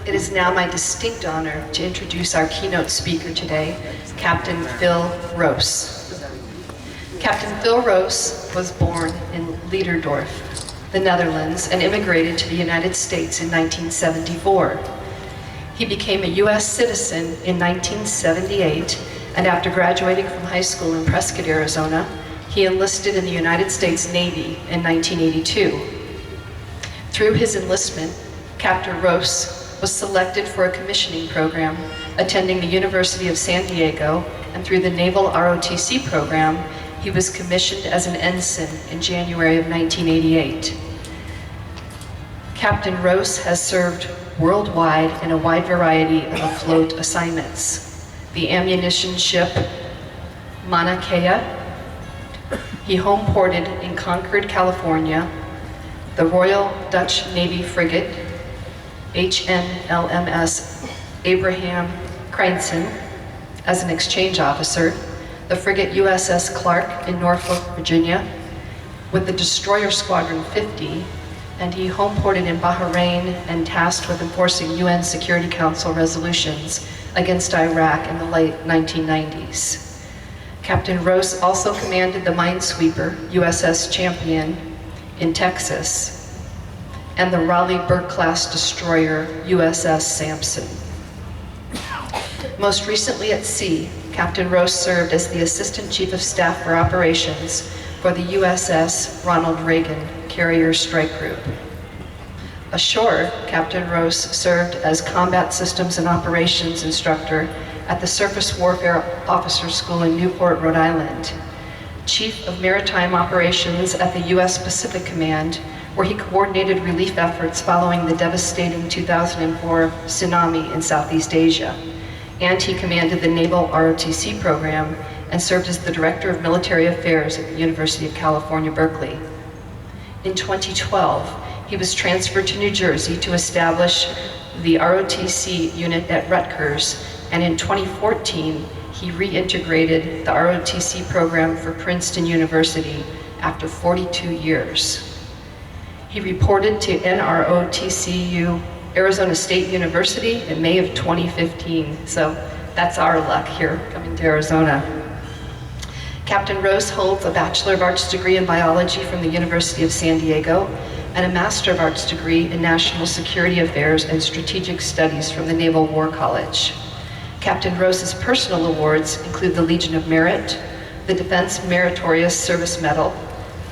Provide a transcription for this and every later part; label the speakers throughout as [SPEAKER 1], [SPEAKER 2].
[SPEAKER 1] It is now my distinct honor to introduce our keynote speaker today, Captain Phil Roos. Captain Phil Roos was born in Leiderdorf, the Netherlands, and immigrated to the United States in 1974. He became a U.S. citizen in 1978, and after graduating from high school in Prescott, Arizona, he enlisted in the United States Navy in 1982. Through his enlistment, Captain Roos was selected for a commissioning program attending the University of San Diego, and through the Naval ROTC program, he was commissioned as an ensign in January of 1988. Captain Roos has served worldwide in a wide variety of afloat assignments. The ammunition ship Mauna Kea, he home ported in Concord, California, the Royal Dutch Navy frigate HNLMS Abraham Cranston as an exchange officer, the frigate USS Clark in Norfolk, Virginia, with the destroyer Squadron 50, and he home ported in Bahrain and tasked with enforcing UN Security Council resolutions against Iraq in the late 1990s. Captain Roos also commanded the minesweeper USS Champion in Texas and the Raleigh-Burke-class destroyer USS Sampson. Most recently at sea, Captain Roos served as the Assistant Chief of Staff for Operations for the USS Ronald Reagan Carrier Strike Group. Ashore, Captain Roos served as Combat Systems and Operations Instructor at the Surface Warfare Officer School in Newport, Rhode Island, Chief of Maritime Operations at the U.S. Pacific Command, where he coordinated relief efforts following the devastating 2004 tsunami in Southeast Asia, and he commanded the Naval ROTC program and served as the Director of Military Affairs at the University of California, Berkeley. In 2012, he was transferred to New Jersey to establish the ROTC unit at Rutgers, and in 2014, he reintegrated the ROTC program for Princeton University after 42 years. He reported to NROTCU Arizona State University in May of 2015, so that's our luck here coming to Arizona. Captain Roos holds a Bachelor of Arts degree in biology from the University of San Diego and a Master of Arts degree in National Security Affairs and Strategic Studies from the Naval War College. Captain Roos's personal awards include the Legion of Merit, the Defense Meritorious Service Medal,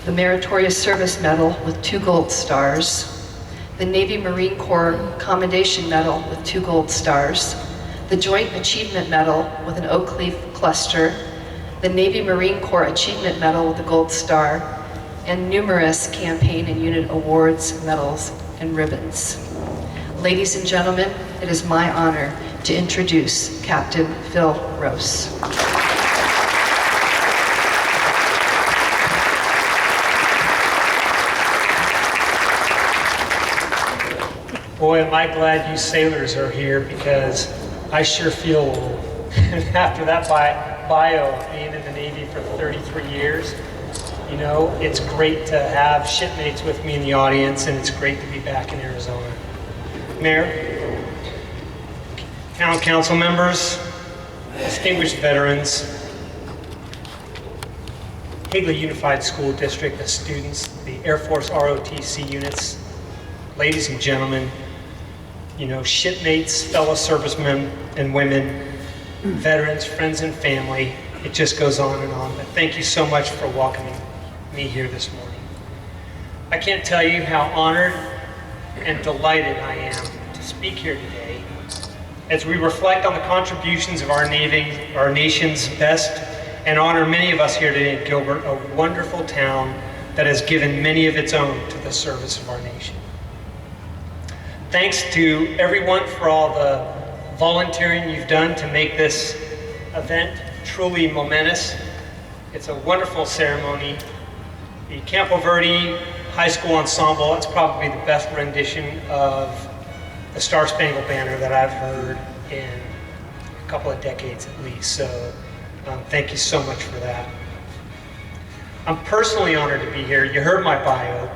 [SPEAKER 1] the Meritorious Service Medal with 2 gold stars, the Navy Marine Corps Commendation Medal with 2 gold stars, the Joint Achievement Medal with an oak leaf cluster, the Navy Marine Corps Achievement Medal with a gold star, and numerous campaign and unit awards, medals, and ribbons. Ladies and gentlemen, it is my honor to introduce Captain Phil Roos.
[SPEAKER 2] Boy, am I glad you sailors are here, because I sure feel old. After that bio of being in the Navy for 33 years, you know, it's great to have shipmates with me in the audience, and it's great to be back in Arizona. Mayor, Town Council members, distinguished veterans, Higley Unified School District, the students, the Air Force ROTC units, ladies and gentlemen, you know, shipmates, fellow servicemen and women, veterans, friends and family, it just goes on and on. But thank you so much for welcoming me here this morning. I can't tell you how honored and delighted I am to speak here today as we reflect on the contributions of our nation's best, and honor many of us here today in Gilbert, a wonderful town that has given many of its own to the service of our nation. Thanks to everyone for all the volunteering you've done to make this event truly momentous. It's a wonderful ceremony. The Campo Verde High School Ensemble, it's probably the best rendition of the Star Spangled Banner that I've heard in a couple of decades at least. So thank you so much for that. I'm personally honored to be here. You heard my bio.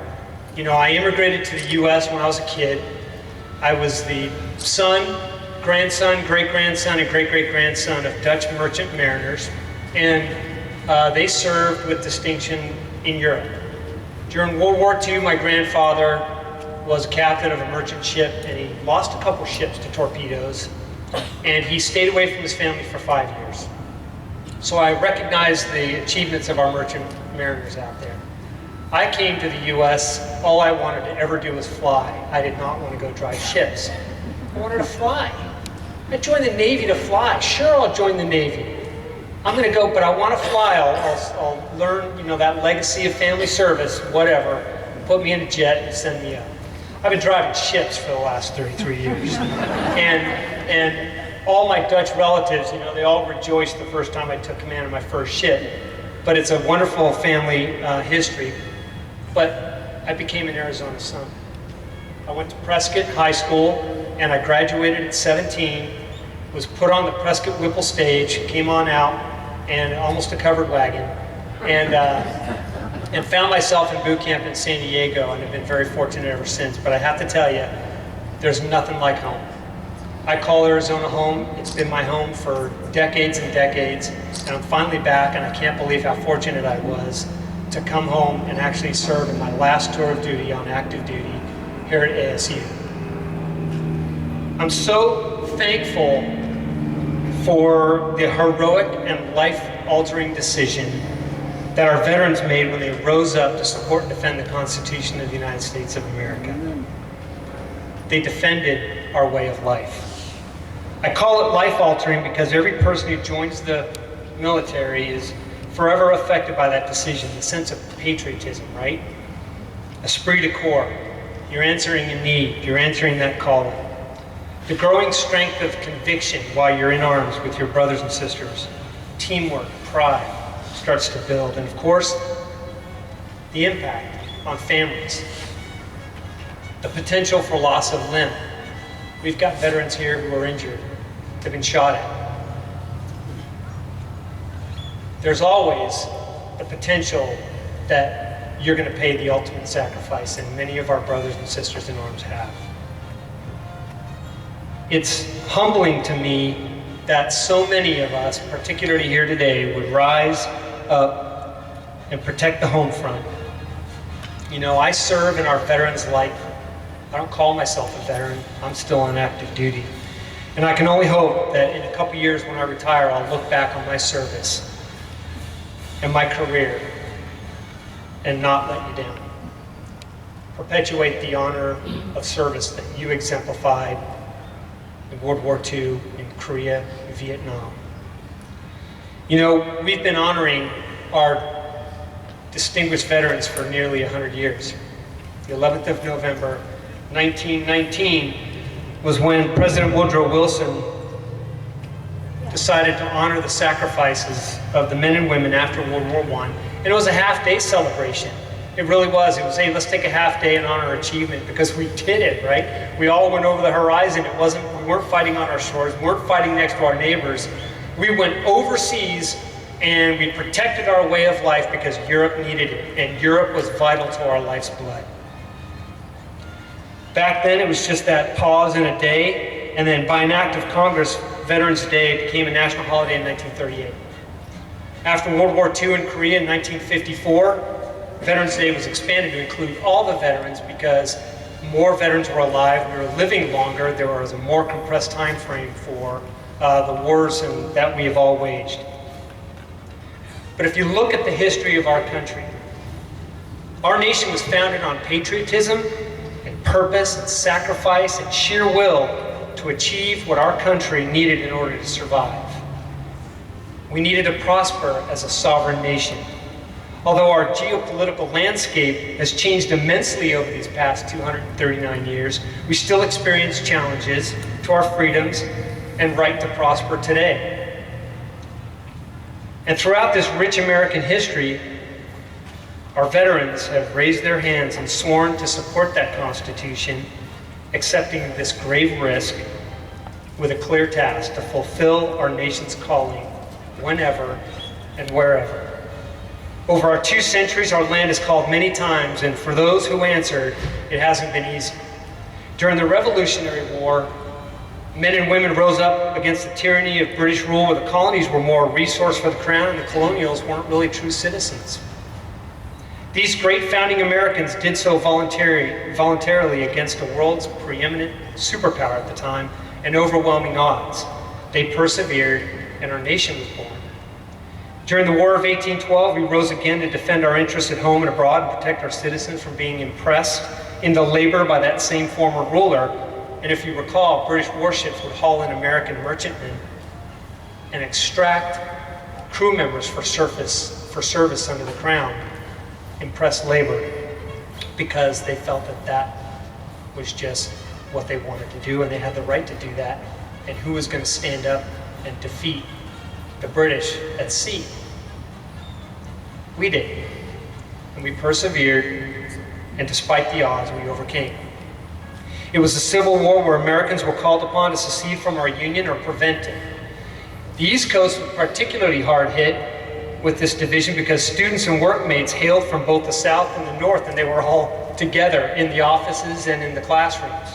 [SPEAKER 2] You know, I immigrated to the US when I was a kid. I was the son, grandson, great-grandson, and great-great-grandson of Dutch merchant mariners, and they served with distinction in Europe. During World War II, my grandfather was a captain of a merchant ship, and he lost a couple ships to torpedoes, and he stayed away from his family for 5 years. So I recognized the achievements of our merchant mariners out there. I came to the US, all I wanted to ever do was fly. I did not want to go drive ships. I wanted to fly. I joined the Navy to fly. Sure, I'll join the Navy. I'm going to go, but I want to fly. I'll learn, that legacy of family service, whatever. Put me in a jet and send me up. I've been driving ships for the last 33 years. And all my Dutch relatives, they all rejoiced the first time I took command of my first ship. But it's a wonderful family history. But I became an Arizona son. I went to Prescott High School, and I graduated at 17, was put on the Prescott Whipple stage, came on out, and almost a covered wagon, and found myself in boot camp in San Diego, and have been very fortunate ever since. But I have to tell you, there's nothing like home. I call Arizona home. It's been my home for decades and decades, and I'm finally back, and I can't believe how fortunate I was to come home and actually serve in my last tour of duty on active duty here at ASU. I'm so thankful for the heroic and life-altering decision that our veterans made when they rose up to support and defend the Constitution of the United States of America. They defended our way of life. I call it life-altering because every person who joins the military is forever affected by that decision, the sense of patriotism, right? Esprit de corps. You're answering a need. You're answering that calling. The growing strength of conviction while you're in arms with your brothers and sisters. Teamwork, pride starts to build. And of course, the impact on families. The potential for loss of limb. We've got veterans here who are injured, have been shot at. There's always the potential that you're going to pay the ultimate sacrifice, and many of our brothers and sisters in arms have. It's humbling to me that so many of us, particularly here today, would rise up and protect the home front. I serve in our veterans' life. I don't call myself a veteran. I'm still on active duty. And I can only hope that in a couple years when I retire, I'll look back on my service and my career and not let you down. Perpetuate the honor of service that you exemplified in World War II, in Korea, Vietnam. We've been honoring our distinguished veterans for nearly 100 years. The 11th of November, 1919 was when President Woodrow Wilson decided to honor the sacrifices of the men and women after World War I. And it was a half-day celebration. It really was. It was, hey, let's take a half day and honor achievement, because we did it, right? We all went over the horizon. We weren't fighting on our shores. We weren't fighting next to our neighbors. We went overseas and we protected our way of life because Europe needed it, and Europe was vital to our life's blood. Back then, it was just that pause in a day, and then by an act of Congress, Veterans Day became a national holiday in 1938. After World War II in Korea in 1954, Veterans Day was expanded to include all the veterans because more veterans were alive, we were living longer, there was a more compressed time frame for the wars that we have all waged. But if you look at the history of our country, our nation was founded on patriotism and purpose and sacrifice and sheer will to achieve what our country needed in order to survive. We needed to prosper as a sovereign nation. Although our geopolitical landscape has changed immensely over these past 239 years, we still experience challenges to our freedoms and right to prosper today. And throughout this rich American history, our veterans have raised their hands and sworn to support that Constitution, accepting this grave risk with a clear task to fulfill our nation's calling whenever and wherever. Over our 2 centuries, our land is called many times, and for those who answered, it hasn't been easy. During the Revolutionary War, men and women rose up against the tyranny of British rule, where the colonies were more a resource for the crown and the colonials weren't really true citizens. These great founding Americans did so voluntarily against the world's preeminent superpower at the time and overwhelming odds. They persevered, and our nation was born. During the War of 1812, we rose again to defend our interests at home and abroad and protect our citizens from being impressed into labor by that same former ruler. And if you recall, British warships would haul in American merchantmen and extract crew members for service under the crown, impress labor, because they felt that that was just what they wanted to do, and they had the right to do that. And who was going to stand up and defeat the British at sea? We did. And we persevered, and despite the odds, we overcame. It was a civil war where Americans were called upon to secede from our union or prevent it. The East Coast was particularly hard hit with this division because students and workmates hailed from both the South and the North, and they were all together in the offices and in the classrooms.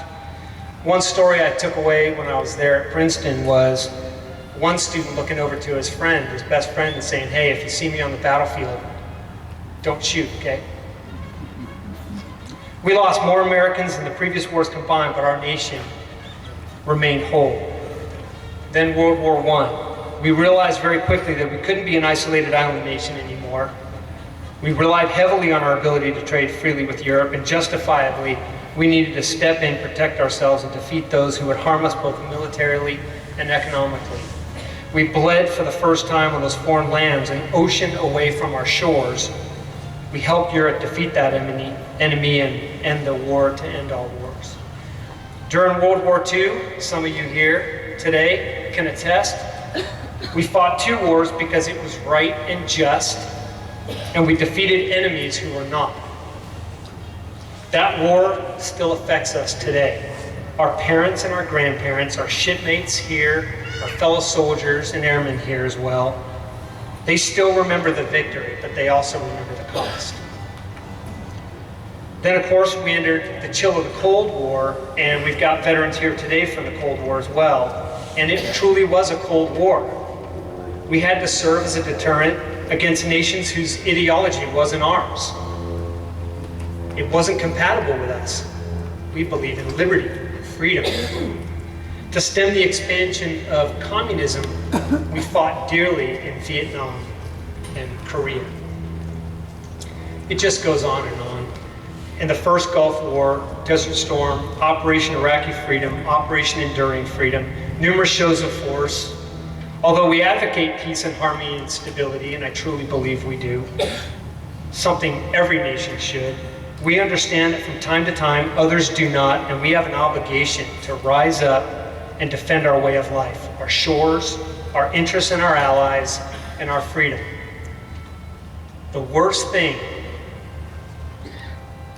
[SPEAKER 2] One story I took away when I was there at Princeton was one student looking over to his friend, his best friend, and saying, "Hey, if you see me on the battlefield, don't shoot, okay?" We lost more Americans than the previous wars combined, but our nation remained whole. Then World War I. We realized very quickly that we couldn't be an isolated island nation anymore. We relied heavily on our ability to trade freely with Europe, and justifiably, we needed to step in, protect ourselves, and defeat those who would harm us both militarily and economically. We bled for the first time on those foreign lands, an ocean away from our shores. We helped Europe defeat that enemy and end the war to end all wars. During World War II, some of you here today can attest, we fought 2 wars because it was right and just, and we defeated enemies who were not. That war still affects us today. Our parents and our grandparents, our shipmates here, our fellow soldiers and airmen here as well, they still remember the victory, but they also remember the cost. Then, of course, we entered the chill of the Cold War, and we've got veterans here today from the Cold War as well. And it truly was a Cold War. We had to serve as a deterrent against nations whose ideology wasn't ours. It wasn't compatible with us. We believe in liberty, freedom. To stem the expansion of communism, we fought dearly in Vietnam and Korea. It just goes on and on. In the first Gulf War, Desert Storm, Operation Iraqi Freedom, Operation Enduring Freedom, numerous shows of force. Although we advocate peace and harmony and stability, and I truly believe we do, something every nation should, we understand that from time to time others do not, and we have an obligation to rise up and defend our way of life, our shores, our interests and our allies, and our freedom. The worst thing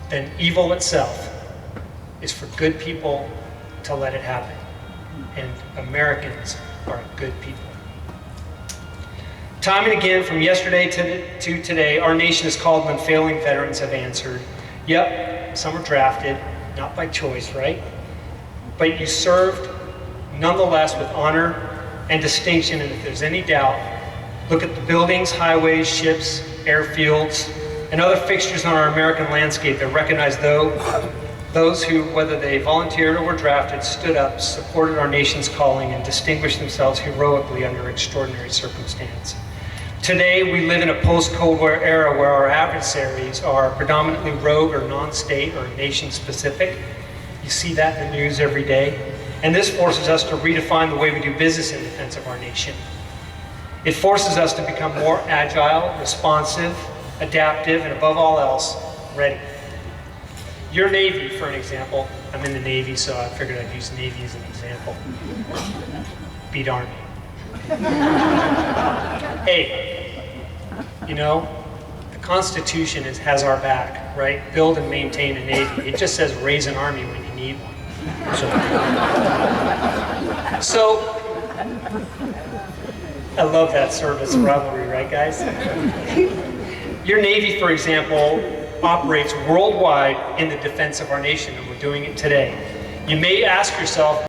[SPEAKER 2] than evil itself is for good people to let it happen. And Americans are good people. Time and again, from yesterday to today, our nation is called when failing veterans have answered. Yep, some are drafted, not by choice, right? But you served nonetheless with honor and distinction, and if there's any doubt, look at the buildings, highways, ships, airfields, and other fixtures on our American landscape that recognize those who, whether they volunteered or were drafted, stood up, supported our nation's calling, and distinguished themselves heroically under extraordinary circumstance. Today, we live in a post-Cold War era where our adversaries are predominantly rogue or non-state or nation-specific. You see that in the news every day. And this forces us to redefine the way we do business in defense of our nation. It forces us to become more agile, responsive, adaptive, and above all else, ready. Your Navy, for an example, I'm in the Navy, so I figured I'd use Navy as an example. Beat Army. Hey, you know, the Constitution has our back, right? Build and maintain a Navy. It just says raise an Army when you need one. So I love that service rivalry, right, guys? Your Navy, for example, operates worldwide in the defense of our nation, and we're doing it today. You may ask yourself,